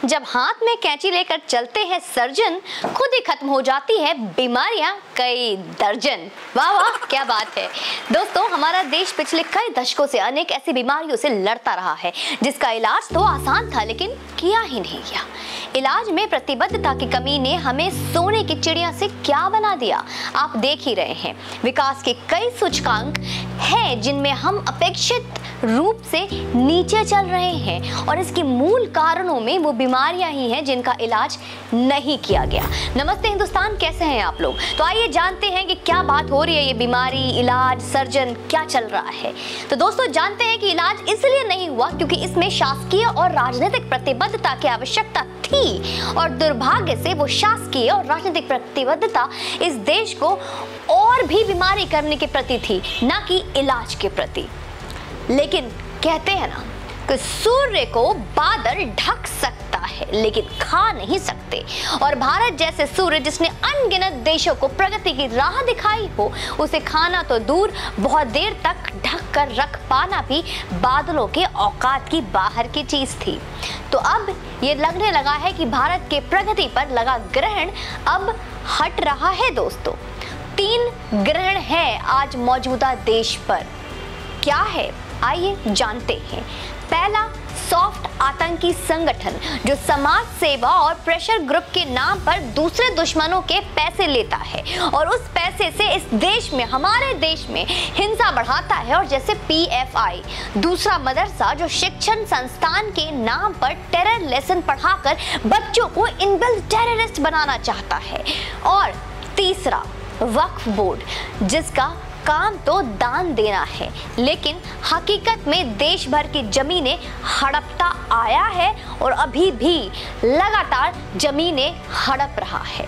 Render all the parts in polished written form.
जब हाथ में कैंची लेकर चलते हैं सर्जन, खुद ही खत्म हो जाती है बीमारियां कई दर्जन। वाह वाह, क्या बात है दोस्तों। हमारा देश पिछले कई दशकों से अनेक ऐसी बीमारियों से लड़ता रहा है जिसका इलाज तो आसान था लेकिन किया ही नहीं गया। इलाज में प्रतिबद्धता की कमी ने हमें सोने की चिड़िया से क्या बना दिया, आप देख ही रहे हैं। विकास के कई सूचकांक हैं जिनमें हम अपेक्षित रूप से नीचे चल रहे हैं और इसके मूल कारणों में वो बीमारियां ही हैं जिनका इलाज नहीं किया गया। नमस्ते हिंदुस्तान, कैसे हैं आप लोग? तो आइए जानते हैं कि क्या बात हो रही है, ये बीमारी, इलाज, सर्जन क्या चल रहा है। तो दोस्तों जानते हैं कि इलाज इसलिए नहीं हुआ क्योंकि इसमें शासकीय और राजनीतिक प्रतिबद्धता की आवश्यकता थी और दुर्भाग्य से वो शासकीय और राजनीतिक प्रतिबद्धता इस देश को और भी बीमारी करने के प्रति थी, ना कि इलाज के प्रति। लेकिन कहते हैं ना कि सूर्य को बादल ढक सकता है लेकिन खा नहीं सकते, और भारत जैसे सूर्य जिसने अनगिनत देशों को प्रगति की राह दिखाई हो, उसे खाना तो दूर बहुत देर तक ढक कर रख पाना भी बादलों के औकात की बाहर की चीज थी। तो अब ये लगने लगा है कि भारत के प्रगति पर लगा ग्रहण अब हट रहा है दोस्तों। 3 ग्रहण है आज मौजूदा देश पर। क्या है आइए जानते हैं। पहला, सॉफ्ट आतंकी संगठन जो समाज सेवा और प्रेशर ग्रुप के नाम पर दूसरे दुश्मनों के पैसे लेता है और उस पैसे से इस देश में, हमारे देश में हिंसा बढ़ाता है। और जैसे PFI, दूसरा मदरसा जो शिक्षण संस्थान के नाम पर टेरर लेसन पढ़ाकर बच्चों को इनबिल्ट टेररिस्ट बनाना चाहता है। और तीसरा, वक्फ बोर्ड जिसका काम तो दान देना है लेकिन हकीकत में देश भर की जमीनें हड़पता आया है और अभी भी लगातार जमीनें हड़प रहा है।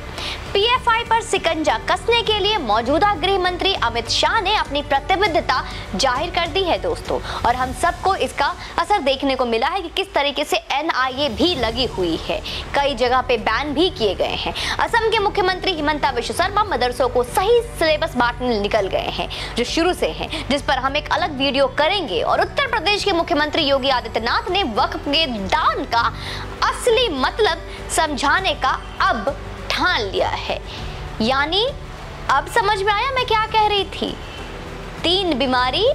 PFI पर सिकंजा कसने के लिए मौजूदा गृह मंत्री अमित शाह ने अपनी प्रतिबद्धता जाहिर कर दी है दोस्तों, और हम सबको इसका असर देखने को मिला है कि किस तरीके से NIA भी लगी हुई है। कई जगह पे बैन भी किए गए हैं। असम के मुख्यमंत्री हिमंता बिश्व शर्मा मदरसों को सही सिलेबस बांटने निकल गए हैं जो शुरू से हैं, जिस पर हम एक अलग वीडियो करेंगे। और उत्तर प्रदेश के मुख्यमंत्री योगी आदित्यनाथ ने वक्फ के दान का असली मतलब समझाने का अब ठान लिया है। यानी अब समझ में आया मैं क्या कह रही थी। 3 बीमारी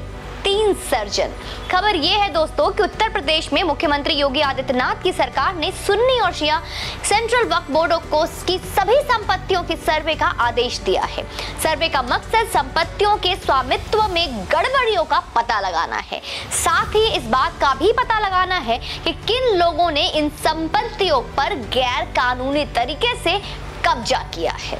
3 सर्जन। खबर यह है दोस्तों कि उत्तर प्रदेश में मुख्यमंत्री योगी आदित्यनाथ की सरकार ने सुन्नी और शिया सेंट्रल वक्फ बोर्डों को की सभी संपत्तियों की सर्वे का आदेश दिया है। सर्वे का मकसद संपत्तियों के स्वामित्व में गड़बड़ियों का पता लगाना है, साथ ही इस बात का भी पता लगाना है कि किन लोगों ने इन संपत्तियों पर गैर कानूनी तरीके से कब्जा किया है।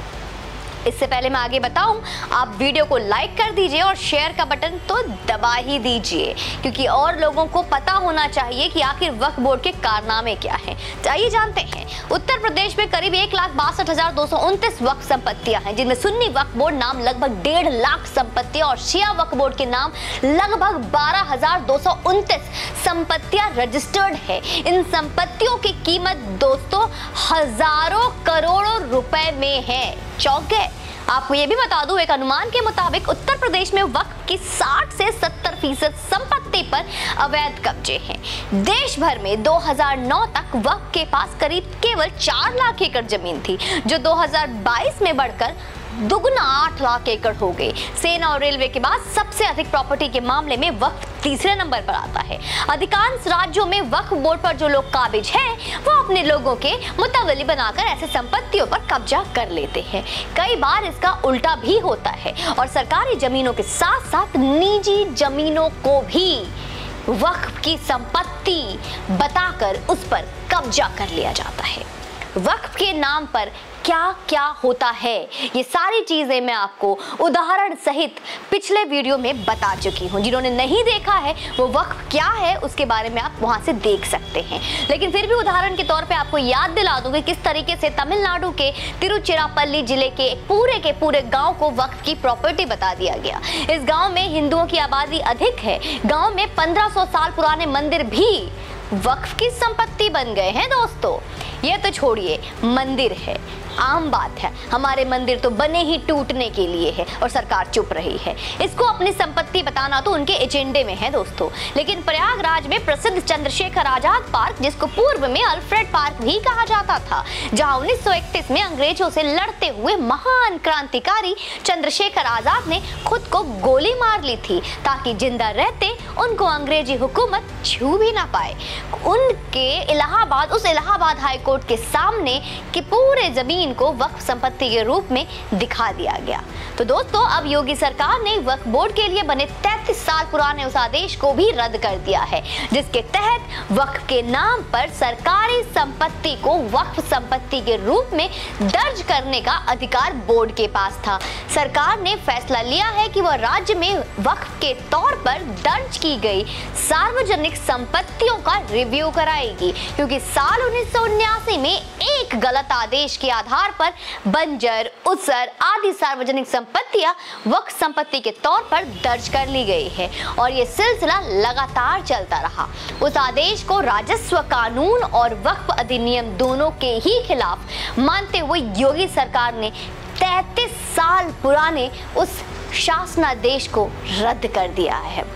इससे पहले मैं आगे बताऊं, आप वीडियो को लाइक कर दीजिए और शेयर का बटन तो दबा ही दीजिए क्योंकि और लोगों को पता होना चाहिए कि आखिर वक्फ बोर्ड के कारनामे क्या हैं। आइए जानते हैं। उत्तर प्रदेश में करीब 1,62,229 वक्फ संपत्तियां हैं, जिनमें सुन्नी वक्फ बोर्ड नाम लगभग 1.5 लाख संपत्तियां और शिया वक्फ बोर्ड के नाम लगभग 12,229 संपत्तियां रजिस्टर्ड है। इन संपत्तियों की कीमत दोस्तों हजारों करोड़ों रुपए में है। चौंक गए? आपको ये भी बता दूं, एक अनुमान के मुताबिक उत्तर प्रदेश में वक्फ की 60 से 70% संपत्ति पर अवैध कब्जे हैं। देश भर में 2009 तक वक्फ के पास करीब केवल 4 लाख एकड़ जमीन थी, जो 2022 में बढ़कर दुगना 8 लाख एकड़ हो गई। सेना और रेलवे के बाद सबसे अधिक प्रॉपर्टी के मामले में वक्फ तीसरे नंबर पर आता है। अधिकांश राज्यों में वक्फ बोर्ड पर जो लोग काबिज हैं, वो अपने लोगों के मुतवल्ली बनाकर ऐसे संपत्तियों पर कब्जा कर लेते हैं। कई बार इसका उल्टा भी होता है और सरकारी जमीनों के साथ साथ निजी जमीनों को भी वक्फ की संपत्ति बताकर उस पर कब्जा कर लिया जाता है। वक्फ के नाम पर क्या क्या होता है, ये सारी चीजें मैं आपको उदाहरण सहित पिछले वीडियो में बता चुकी हूँ। जिन्होंने नहीं देखा है वो वक्फ क्या है उसके बारे में आप वहां से देख सकते हैं। लेकिन फिर भी उदाहरण के तौर पे आपको याद दिला दूंगी किस तरीके से तमिलनाडु के तिरुचिरापल्ली जिले के पूरे गांव को वक्फ की प्रॉपर्टी बता दिया गया। इस गांव में हिंदुओं की आबादी अधिक है। गांव में 1500 साल पुराने मंदिर भी वक्फ की संपत्ति बन गए हैं दोस्तों। यह तो छोड़िए, मंदिर है, आम बात है, हमारे मंदिर तो बने ही टूटने के लिए है और सरकार चुप रही है। इसको अपनी संपत्ति बताना तो उनके एजेंडे में है दोस्तों। लेकिन प्रयागराज में प्रसिद्ध चंद्रशेखर आजाद पार्क, जिसको पूर्व में अल्फ्रेड पार्क भी कहा जाता था, जहां 1931 में अंग्रेजों से लड़ते हुए महान क्रांतिकारी चंद्रशेखर आजाद ने खुद को गोली मार ली थी ताकि जिंदा रहते उनको अंग्रेजी हुकूमत छू भी ना पाए। उनके उस इलाहाबाद हाई कोर्ट के सामने कि पूरे जमीन को वक्फ संपत्ति के रूप में दिखा दिया गया। तो दोस्तों, अब योगी सरकार ने वक्फ बोर्ड के लिए बने 33 साल पुराने उस आदेश को भी रद्द कर दिया है, जिसके तहत वक्फ के नाम पर सरकारी संपत्ति को वक्फ संपत्ति के रूप में दर्ज करने का अधिकार बोर्ड के पास था। सरकार ने फैसला लिया है कि वह राज्य में वक्फ के तौर पर दर्ज की गई सार्वजनिक संपत्तियों का रिव्यू कराएगी, क्योंकि साल 1979 में एक गलत आदेश के आधार पर बंजर, उसर आदि सार्वजनिक संपत्तियां वक्फ संपत्ति के तौर पर दर्ज कर ली गई है और ये सिलसिला लगातार चलता रहा। उस आदेश को राजस्व कानून और वक्फ अधिनियम दोनों के ही खिलाफ मानते हुए योगी सरकार ने 33 साल पुराने उस शासनादेश को रद्द कर दिया है।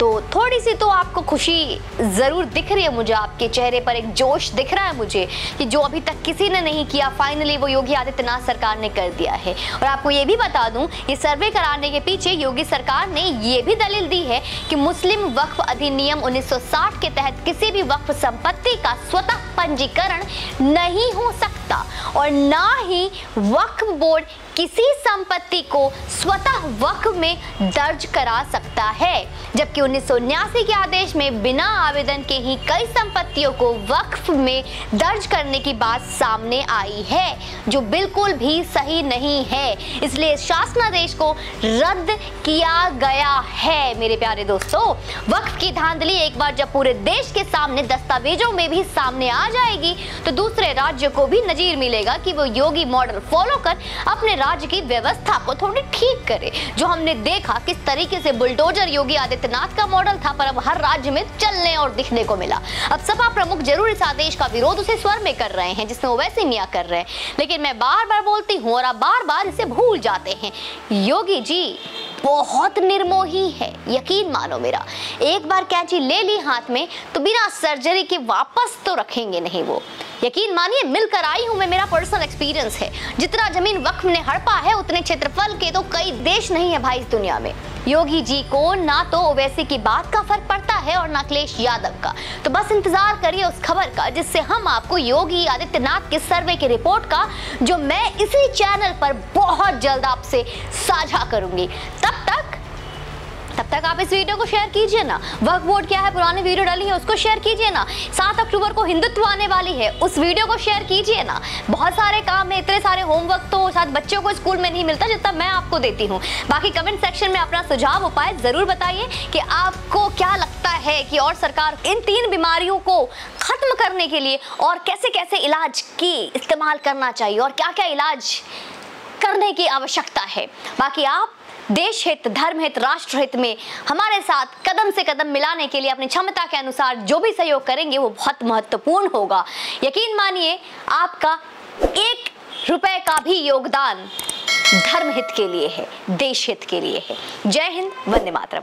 तो थोड़ी सी तो आपको खुशी जरूर दिख रही है, मुझे आपके चेहरे पर एक जोश दिख रहा है मुझे कि जो अभी तक किसी ने नहीं किया, फाइनली वो योगी आदित्यनाथ सरकार ने कर दिया है। और आपको ये भी बता दूं, ये सर्वे कराने के पीछे योगी सरकार ने ये भी दलील दी है कि मुस्लिम वक्फ अधिनियम 1960 के तहत किसी भी वक्फ संपत्ति का स्वतः पंजीकरण नहीं हो सकता और ना ही वक्फ बोर्ड किसी संपत्ति को स्वतः वक्फ में दर्ज करा सकता है। जबकि 1979 के आदेश में बिना आवेदन के ही कई संपत्तियों को वक्फ में दर्ज करने की बात सामने आई है, जो बिल्कुल भी सही नहीं है। इसलिए शासनादेश को रद्द किया गया है। मेरे प्यारे दोस्तों, वक्फ की धांधली एक बार जब पूरे देश के सामने दस्तावेजों में भी सामने आ जाएगी तो दूसरे राज्यों को भी नजीर मिलेगा कि वो योगी मॉडल फॉलो कर अपने राज्य की व्यवस्था को थोड़ी ठीक करे। जो हमने देखा किस तरीके से बुलडोजर योगी आदित्यनाथ का मॉडल था, पर अब हर राज्य में चलने और दिखने को मिला। अब सपा प्रमुख जरूर इस आदेश का विरोध उसे स्वर में कर रहे हैं जिसमें वो वैसे मियां कर रहे हैं, लेकिन मैं बार बार बोलती हूँ और आप बार बार इसे भूल जाते हैं, योगी जी बहुत निर्मोही है। यकीन मानो मेरा, एक बार कैंची ले ली हाथ में तो बिना सर्जरी के वापस तो रखेंगे नहीं वो। यकीन मानिए, मिलकर आई हूं मैं, मेरा पर्सनल एक्सपीरियंस है। जितना जमीन वक्फ ने हड़पा है उतने क्षेत्रफल के तो कई देश नहीं है भाई इस दुनिया में। योगी जी को ना तो ओवैसी की बात का फर्क पड़ता है और ना अखिलेश यादव का। तो बस इंतजार करिए उस खबर का जिससे हम आपको योगी आदित्यनाथ के सर्वे की रिपोर्ट का, जो मैं इसी चैनल पर बहुत जल्द आपसे साझा करूंगी। तब तक आप इस वीडियो को शेयर कीजिए ना। वक्फ बोर्ड क्या है, पुरानी वीडियो डाली है उसको शेयर कीजिए ना। 7 अक्टूबर को हिंदुत्व आने वाली है, उस वीडियो को शेयर कीजिए ना। बहुत सारे काम है, इतने सारे होमवर्क तो शायद बच्चों को स्कूल में नहीं मिलता जितना मैं आपको देती हूँ। बाकी कमेंट सेक्शन में अपना सुझाव उपाय जरूर बताइए कि आपको क्या लगता है कि और सरकार इन 3 बीमारियों को खत्म करने के लिए और कैसे कैसे इलाज की इस्तेमाल करना चाहिए और क्या क्या इलाज करने की आवश्यकता है। बाकी आप देश हित, धर्म हित, राष्ट्र हित में हमारे साथ कदम से कदम मिलाने के लिए अपनी क्षमता के अनुसार जो भी सहयोग करेंगे वो बहुत महत्वपूर्ण होगा। यकीन मानिए, आपका 1 रुपए का भी योगदान धर्म हित के लिए है, देश हित के लिए है। जय हिंद, वंदे मातरम।